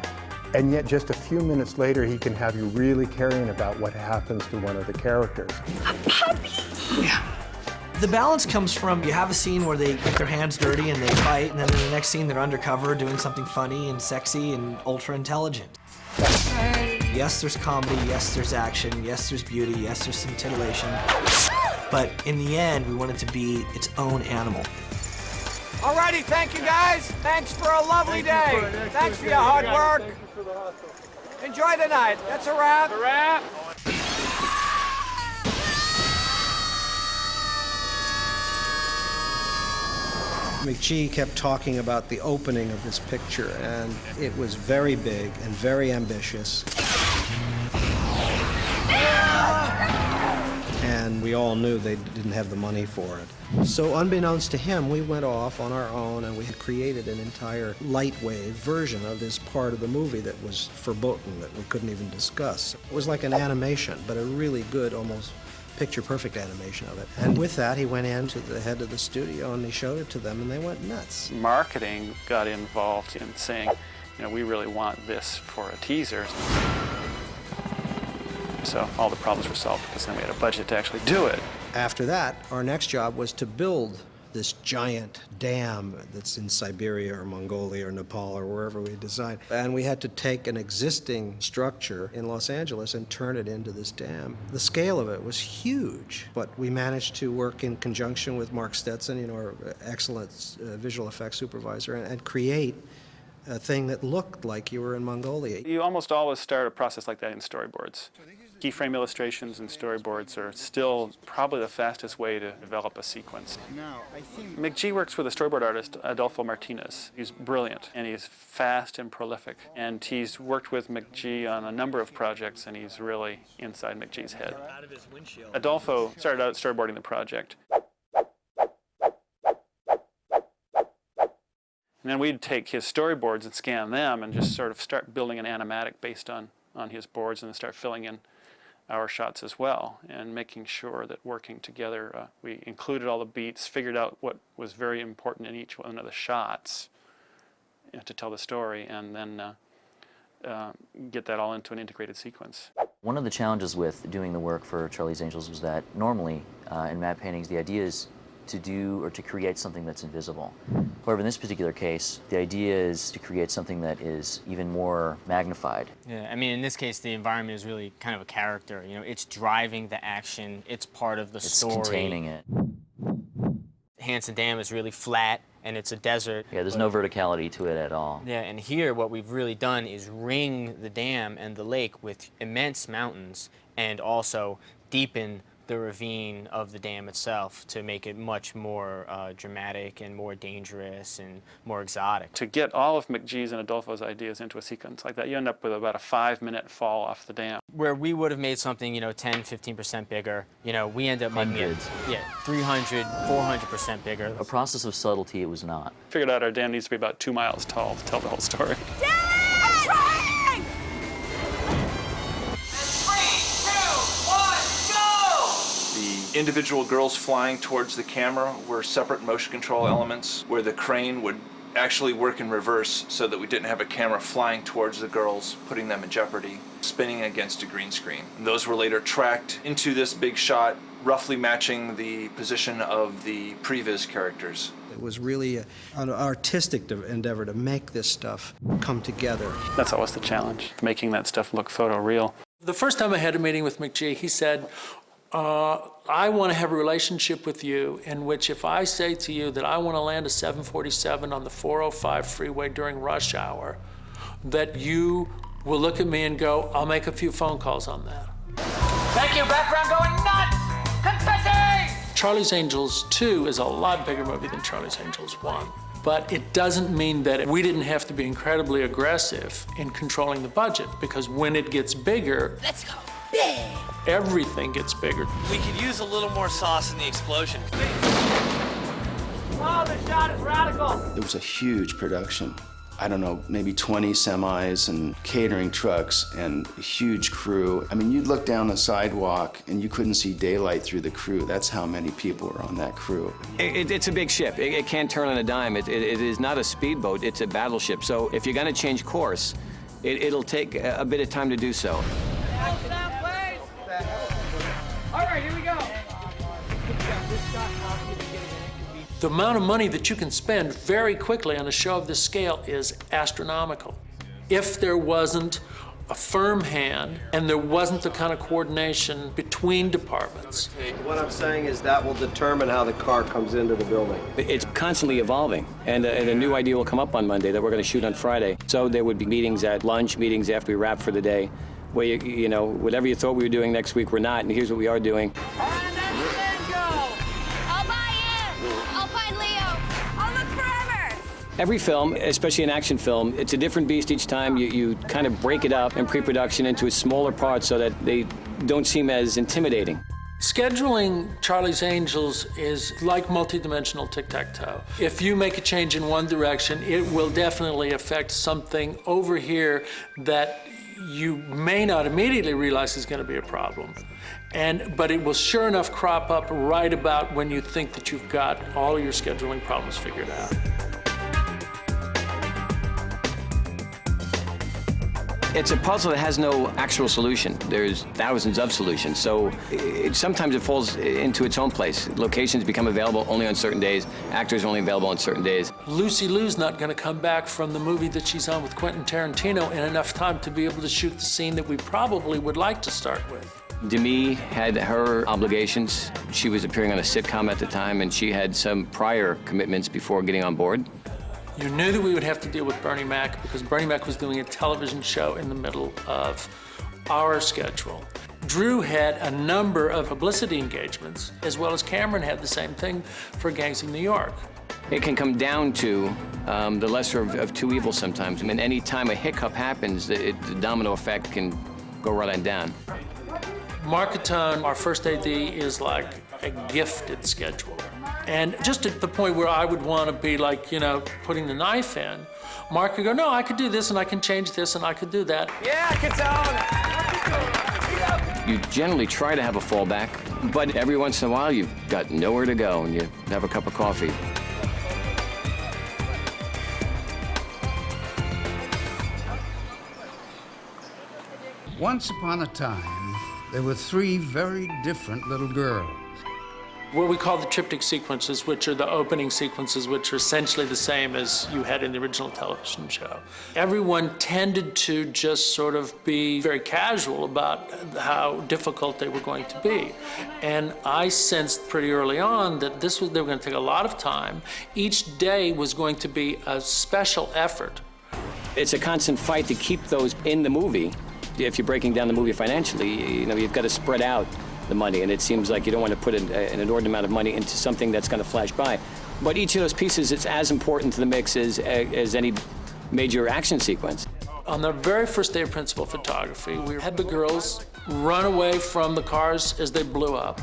and yet just a few minutes later he can have you really caring about what happens to one of the characters. Yeah. The balance comes from, you have a scene where they get their hands dirty and they fight, and then in the next scene they're undercover doing something funny and sexy and ultra intelligent. Yes, there's comedy, yes, there's action, yes, there's beauty, yes, there's some titillation. But in the end, we want it to be its own animal. Alrighty, thank you guys. Thanks for a lovely day. Thanks for your hard work. Enjoy the night. That's a wrap. A wrap. McG kept talking about the opening of this picture, and it was very big and very ambitious. And we all knew they didn't have the money for it. So unbeknownst to him, we went off on our own and we had created an entire lightwave version of this part of the movie that was verboten, that we couldn't even discuss. It was like an animation, but a really good, almost picture-perfect animation of it. And with that, he went in to the head of the studio and he showed it to them and they went nuts. Marketing got involved in saying, you know, we really want this for a teaser. So all the problems were solved because then we had a budget to actually do it. After that, our next job was to build this giant dam that's in Siberia or Mongolia or Nepal or wherever we designed. And we had to take an existing structure in Los Angeles and turn it into this dam. The scale of it was huge, but we managed to work in conjunction with Mark Stetson, you know, our excellent visual effects supervisor, and create a thing that looked like you were in Mongolia. You almost always start a process like that in storyboards. Keyframe illustrations and storyboards are still probably the fastest way to develop a sequence. McG works with a storyboard artist, Adolfo Martinez. He's brilliant, and he's fast and prolific. And he's worked with McG on a number of projects, and he's really inside McG's head. Adolfo started out storyboarding the project. And then we'd take his storyboards and scan them and just sort of start building an animatic based on his boards, and then start filling in our shots as well, and making sure that working together, we included all the beats, figured out what was very important in each one of the shots to tell the story, and then get that all into an integrated sequence. One of the challenges with doing the work for Charlie's Angels was that normally in matte paintings the idea is to do or to create something that's invisible. However, in this particular case, the idea is to create something that is even more magnified. Yeah, I mean, in this case, the environment is really kind of a character. You know, it's driving the action. It's part of the story. It's containing it. Hanson Dam is really flat, and it's a desert. Yeah, there's no verticality to it at all. Yeah, and here what we've really done is ring the dam and the lake with immense mountains, and also deepen the ravine of the dam itself to make it much more dramatic and more dangerous and more exotic. To get all of McG's and Adolfo's ideas into a sequence like that, you end up with about a 5-minute fall off the dam. Where we would have made something, you know, 10, 15% bigger, you know, we end up making it, 300, 400% bigger. A process of subtlety it was not. Figured out our dam needs to be about 2 miles tall to tell the whole story. Individual girls flying towards the camera were separate motion control elements where the crane would actually work in reverse so that we didn't have a camera flying towards the girls, putting them in jeopardy, spinning against a green screen. And those were later tracked into this big shot, roughly matching the position of the previs characters. It was really an artistic endeavor to make this stuff come together. That's always the challenge, making that stuff look photoreal. The first time I had a meeting with McG, he said, I want to have a relationship with you in which if I say to you that I want to land a 747 on the 405 freeway during rush hour, that you will look at me and go, I'll make a few phone calls on that. Thank you, background going nuts! Confetti! Charlie's Angels 2 is a lot bigger movie than Charlie's Angels 1. But it doesn't mean that we didn't have to be incredibly aggressive in controlling the budget, because when it gets bigger, let's go big! Everything gets bigger. We could use a little more sauce in the explosion. Oh, the shot is radical! It was a huge production. I don't know, maybe 20 semis and catering trucks and a huge crew. I mean, you'd look down the sidewalk and you couldn't see daylight through the crew. That's how many people were on that crew. It's a big ship. It can't turn on a dime. It is not a speedboat, it's a battleship. So if you're gonna change course, it'll take a bit of time to do so. All right, here we go. The amount of money that you can spend very quickly on a show of this scale is astronomical. If there wasn't a firm hand and there wasn't the kind of coordination between departments. What I'm saying is that will determine how the car comes into the building. It's constantly evolving, and a new idea will come up on Monday that we're going to shoot on Friday. So there would be meetings at lunch, meetings after we wrap for the day, where you know, whatever you thought we were doing next week, we're not, and here's what we are doing. Every film, especially an action film, it's a different beast each time. You kind of break it up in pre-production into smaller parts so that they don't seem as intimidating. Scheduling Charlie's Angels is like multidimensional tic-tac-toe. If you make a change in one direction, it will definitely affect something over here that you may not immediately realize is going to be a problem. But it will sure enough crop up right about when you think that you've got all your scheduling problems figured out. It's a puzzle that has no actual solution. There's thousands of solutions, so sometimes it falls into its own place. Locations become available only on certain days. Actors are only available on certain days. Lucy Liu's not going to come back from the movie that she's on with Quentin Tarantino in enough time to be able to shoot the scene that we probably would like to start with. Demi had her obligations. She was appearing on a sitcom at the time, and she had some prior commitments before getting on board. You knew that we would have to deal with Bernie Mac because Bernie Mac was doing a television show in the middle of our schedule. Drew had a number of publicity engagements, as well as Cameron had the same thing for Gangs of New York. It can come down to the lesser of two evils sometimes. I mean, any time a hiccup happens, the domino effect can go right on down. Marketone, our first AD, is like a gifted scheduler. And just at the point where I would want to be like, you know, putting the knife in, Mark could go, no, I could do this and I can change this and I could do that. Yeah, Catone! You generally try to have a fallback, but every once in a while you've got nowhere to go and you have a cup of coffee. Once upon a time, there were three very different little girls. What we call the triptych sequences, which are the opening sequences, which are essentially the same as you had in the original television show. Everyone tended to just sort of be very casual about how difficult they were going to be. And I sensed pretty early on that they were going to take a lot of time. Each day was going to be a special effort. It's a constant fight to keep those in the movie. If you're breaking down the movie financially, you know, you've got to spread out the money, and it seems like you don't want to put an inordinate amount of money into something that's going to flash by. But each of those pieces is as important to the mix as any major action sequence. On the very first day of principal photography, we had the girls run away from the cars as they blew up.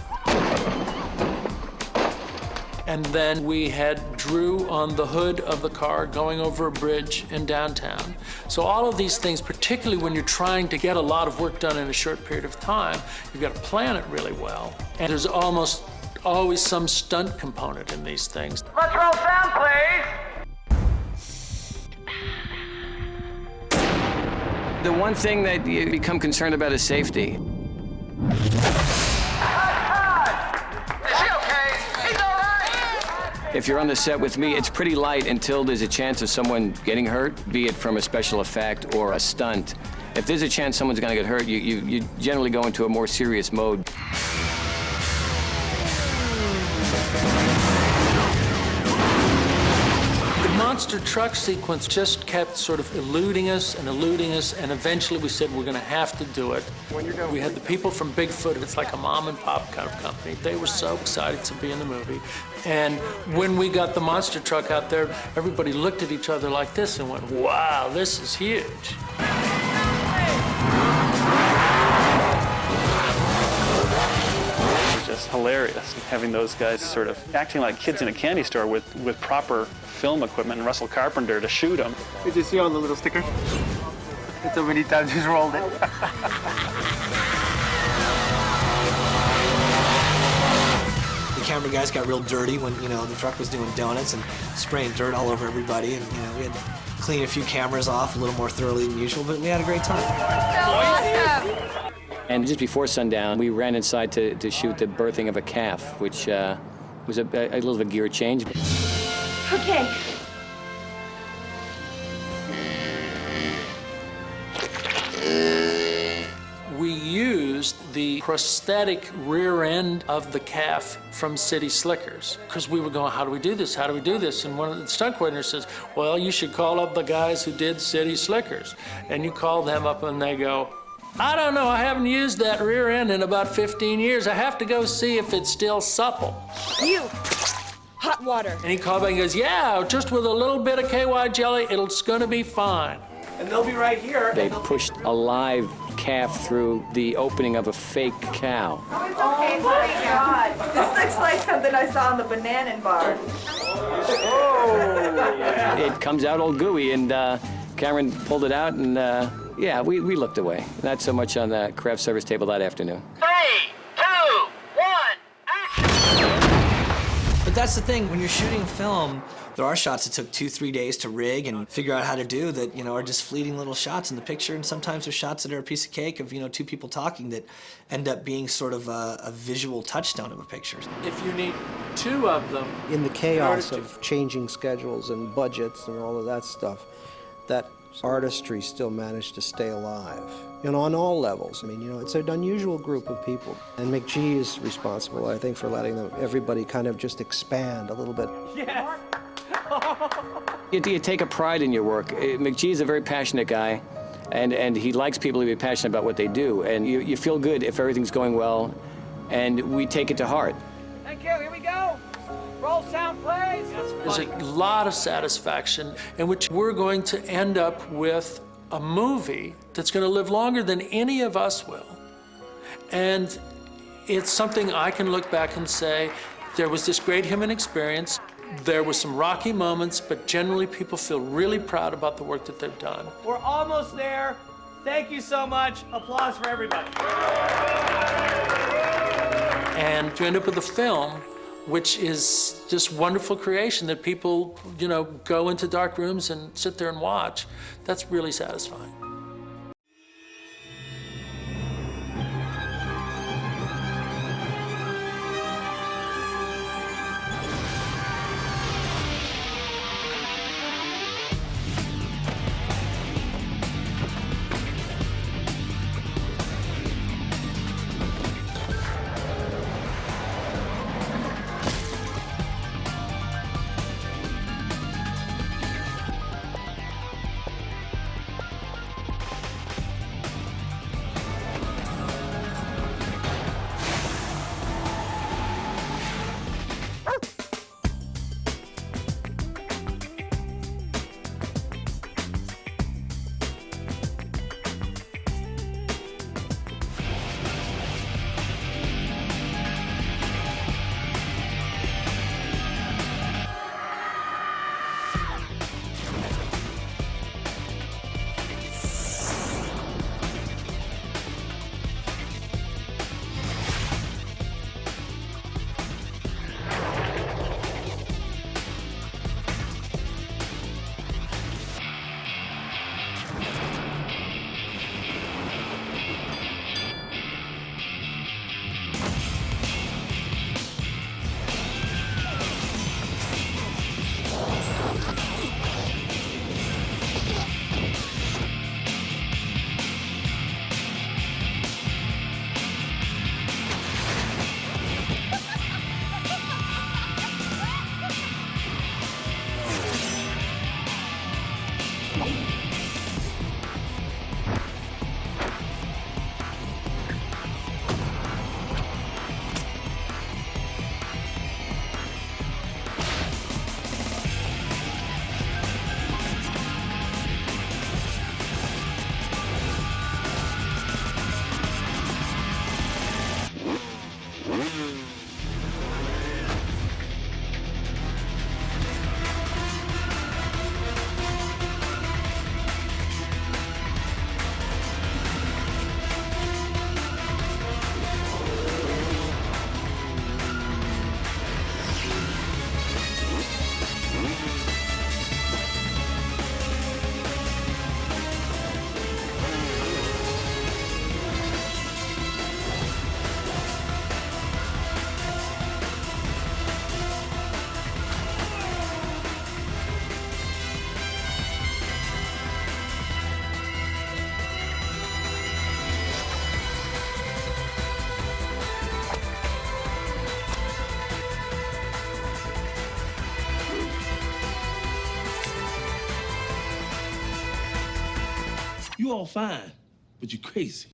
And then we had Drew on the hood of the car going over a bridge in downtown. So all of these things, particularly when you're trying to get a lot of work done in a short period of time, you've got to plan it really well. And there's almost always some stunt component in these things. Let's roll sound, please! The one thing that you become concerned about is safety. If you're on the set with me, it's pretty light until there's a chance of someone getting hurt, be it from a special effect or a stunt. If there's a chance someone's gonna get hurt, you generally go into a more serious mode. The monster truck sequence just kept sort of eluding us, and eventually we said we're gonna have to do it. We had the people from Bigfoot, it's like a mom and pop kind of company. They were so excited to be in the movie. And when we got the monster truck out there, everybody looked at each other like this and went, wow, this is huge. It's just hilarious having those guys sort of acting like kids in a candy store with proper film equipment and Russell Carpenter to shoot them. Did you see all the little stickers? It's so many times he's rolled it. The camera guys got real dirty when, you know, the truck was doing donuts and spraying dirt all over everybody, and, you know, we had to clean a few cameras off a little more thoroughly than usual, but we had a great time. And just before sundown, we ran inside to shoot the birthing of a calf, which was a little bit of a gear change. Okay. We used the prosthetic rear end of the calf from City Slickers because we were going, how do we do this? How do we do this? And one of the stunt coordinators says, well, you should call up the guys who did City Slickers. And you call them up and they go, I don't know, I haven't used that rear end in about 15 years. I have to go see if it's still supple. You, hot water. And he called back and goes, yeah, just with a little bit of KY jelly, it's gonna be fine. And they'll be right here. They pushed a live calf through the opening of a fake cow. Oh, it's okay, oh my God. This looks like something I saw in the banana bar. Oh. It comes out all gooey, and Cameron pulled it out, and yeah, we looked away. Not so much on the craft service table that afternoon. 3, 2, 1, action! But that's the thing, when you're shooting film, There are shots that took 2-3 days to rig and figure out how to do that, you know, are just fleeting little shots in the picture, and sometimes there's shots that are a piece of cake of, you know, two people talking that end up being sort of a visual touchstone of a picture. If you need two of them... In the chaos of changing schedules and budgets and all of that stuff, that artistry still managed to stay alive. And on all levels. I mean, you know, it's an unusual group of people. And McGee is responsible, I think, for letting everybody kind of just expand a little bit. Yes. You take a pride in your work. McGee is a very passionate guy, and he likes people to be passionate about what they do. And you feel good if everything's going well, and we take it to heart. Thank you, here we go. Roll sound, please. There's a lot of satisfaction in which we're going to end up with a movie that's going to live longer than any of us will. And it's something I can look back and say, there was this great human experience. There were some rocky moments, but generally people feel really proud about the work that they've done. We're almost there. Thank you so much. Applause for everybody. And to end up with a film which is this wonderful creation that people, you know, go into dark rooms and sit there and watch, that's really satisfying. You all fine, but you crazy.